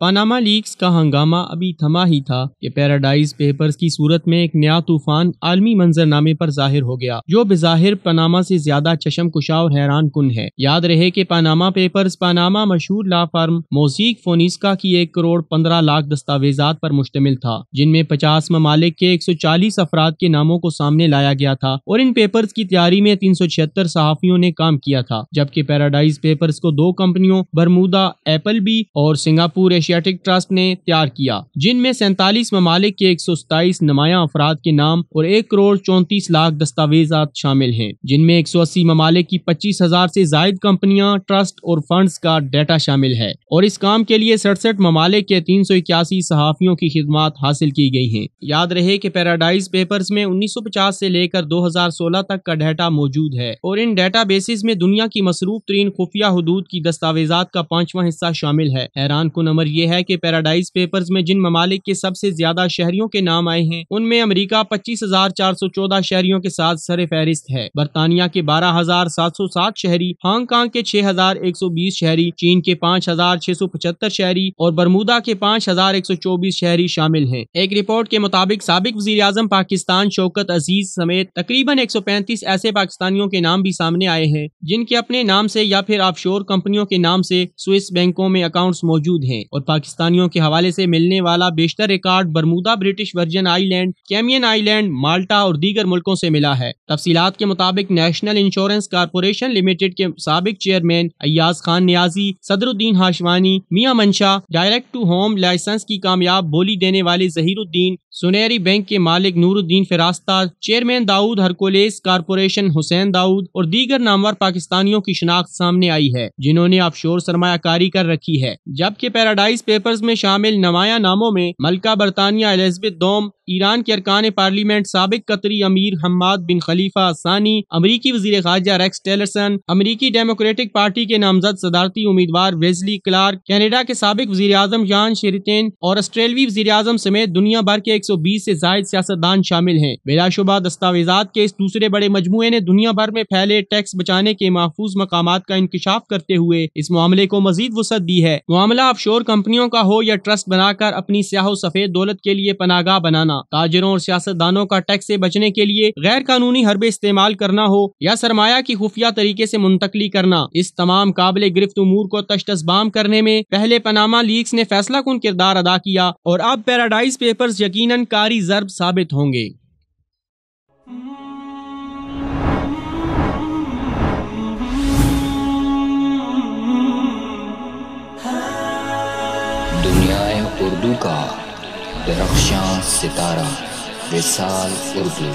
Panama leaks کا ہنگامہ ابھی تھما ہی تھا کہ پیراڈائز پیپرز کی صورت میں ایک نیا طوفان عالمی منظرنامے پر ظاہر ہو گیا جو بظاہر پاناما سے زیادہ چشم کشا اور حیران کن ہے۔ یاد رہے کہ پاناما پیپرز پاناما مشہور لا فرم موزیک فونیسکا کی 1 کروڑ 15 لاکھ دستاویزات پر مشتمل تھا، جن میں 50 ممالک کے 140 افراد کے ناموں کو سامنے لایا گیا تھا اور ان پیپرز کی تیاری میں 376 صحافیوں نے کام کیا تھا، جبکہ پیراڈائز پیپرز کو 2 کمپنیوں برمودا ایپل بی اور سنگاپور ایشیاٹک ٹرسٹ نے تیار کیا، جن میں 47 ممالک کے 127 نمایاں افراد کے نام اور 1 کروڑ 34 لاکھ دستاویزات شامل ہیں، جن میں 180 ممالک کی 25,000 سے زائد کمپنیاں، ٹرسٹ اور فنڈز کا ڈیٹا شامل ہے، اور اس کام کے لیے 67 ممالک کے 381 صحافیوں کی خدمات حاصل کی گئی ہیں۔ یاد رہے کہ پیراڈائز پیپرز میں 1950 سے لے کر 2016 تک کا ڈیٹا موجود ہے، اور ان ڈیٹا بیسز میں دنیا کی مصروف ترین خفیہ حدود کی دستاویزات کا 5واں حصہ شامل ہے۔ حیران کن امر یہ ہے کہ پیراڈائز پیپرز میں جن ممالک کے سب سے زیادہ شہریوں کے نام آئے ہیں، ان میں امریکہ 25,414 شہریوں کے ساتھ سر فہرست ہے، برطانیہ کے 12,707 شہری، ہانگ کانگ کے 6,120 شہری، چین کے 5,675 شہری اور برمودا کے 5,124 شہری شامل ہیں۔ ایک رپورٹ کے مطابق سابق وزیر اعظم پاکستان شوکت عزیز سمیت تقریباً 135 ایسے پاکستانیوں کے نام بھی سامنے آئے ہیں جن کے اپنے نام سے یا پھر آف شور کمپنیوں کے نام سے سوئس بینکوں میں اکاؤنٹس موجود ہیں، اور پاکستانیوں کے حوالے سے ملنے والا بیشتر ریکارڈ برمودا، برٹش ورجن آئی لینڈ، کیمین آئی لینڈ، مالٹا اور دیگر ملکوں سے ملا ہے۔ تفصیلات کے مطابق نیشنل انشورنس کارپوریشن لمیٹڈ کے سابق چیئرمین ایاز خان نیازی، صدر الدین ہاشمانی، میاں منشا، ڈائریکٹ ٹو ہوم لائسنس کی کامیاب بولی دینے والے ظہیر الدین، سنیری بینک کے مالک نور الدین فراستہ، چیئرمین داؤد ہرکولیس کارپوریشن حسین داؤد اور دیگر نامور پاکستانیوں کی شناخت سامنے آئی ہے جنہوں نے آف شور سرمایہ کاری کر رکھی ہے، جبکہ پیراڈائز پیپرز میں شامل نمایاں ناموں میں ملکہ برطانیہ ایلزابتھ دوم، ایران کے ارکان پارلیمنٹ، سابق قطری امیر حماد بن خلیفہ ثانی، امریکی وزیر خارجہ ریکس ٹیلرسن، امریکی ڈیموکریٹک پارٹی کے نامزد صدارتی امیدوار ویزلی کلارک، کینیڈا کے سابق وزیر اعظم جان شیرٹین اور آسٹریلوی وزیر اعظم سمیت دنیا بھر کے 120 سے زائد سیاستدان شامل ہیں۔ بلا شبہ دستاویزات کے اس دوسرے بڑے مجموعے نے دنیا بھر میں پھیلے ٹیکس بچانے کے محفوظ مقامات کا انکشاف کرتے ہوئے اس معاملے کو مزید وسعت دی ہے۔ معاملہ آف شور کمپنیوں کا ہو یا ٹرسٹ بنا کر اپنی سیاہ و سفید دولت کے لیے پناہ گاہ بنانا، تاجروں اور سیاستدانوں کا ٹیکس سے بچنے کے لیے غیر قانونی حربے استعمال کرنا ہو یا سرمایہ کی خفیہ طریقے سے منتقلی کرنا، اس تمام قابل گرفت امور کو تشت اسبام کرنے میں پہلے پاناما لیکس نے فیصلہ کن کردار ادا کیا، اور اب پیراڈائز پیپرز یقیناً کاری ضرب ثابت ہوں گے۔ دنیائے اردو کا درخشاں ستارہ، وصال اردو۔